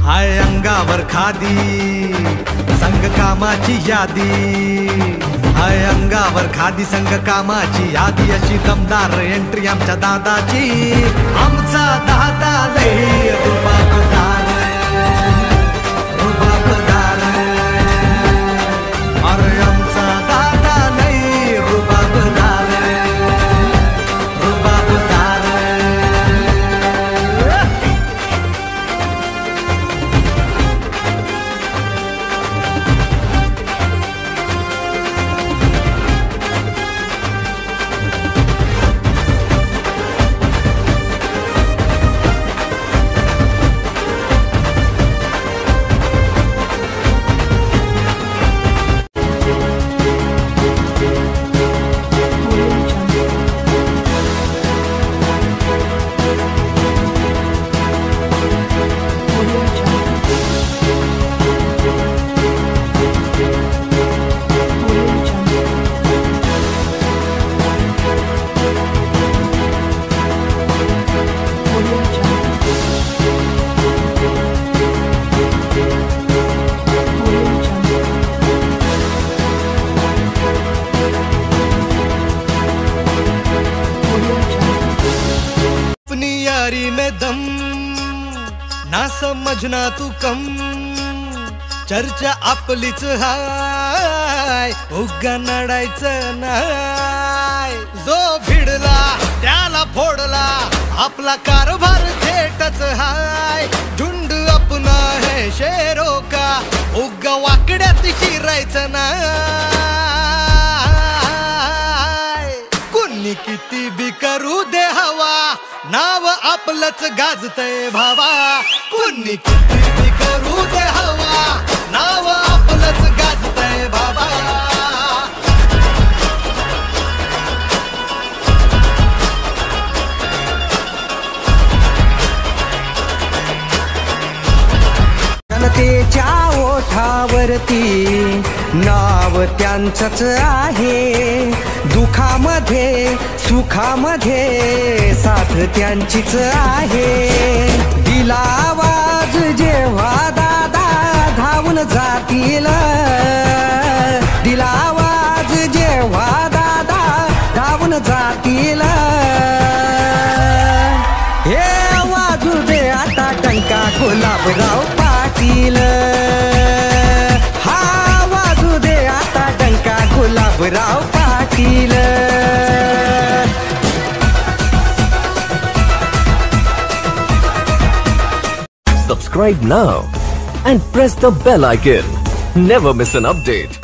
हाय अंगावर खादी संग कामाची यादी, हाय अंगावर खादी संग कामाची यादी, अशी दमदार एंट्री आमच्या दादाची. आमचा दादा लई रुबाबदार, रुबाबदार. अरे आमचा दादा लई रुबाबदार, रुबाबदार. यारी में दम ना समजना तू कम, चर्चा आपलीच हाय, उगा नडायचं नाय. जो भिडला त्याला फोडला, आपला कारभार थेटच हाय. झुंड अपना है शेरों का, उगा वाकड्यात शिरायचं नाय. कुणी किती बी करू दे हवा, नाव आपलंच गाजतय भावा. कुणी किती बी करू दे हवा, नाव आपलंच गाजतय भावा. जनतेच्या ओठावरती नाव त्यांचंच आहे. दुखामध्ये सुखामध्ये साथ त्यांचीच आहे. दिला आवाज जेव्हा दादा धावून जातील, दिला आवाज जेव्हा दादा धावून जातील. हे वाजू दे आता टंका गुलाबराव पाटील, हा वाजू दे आता टंका Gulabrao Patil. Subscribe now and press the bell icon. Never miss an update.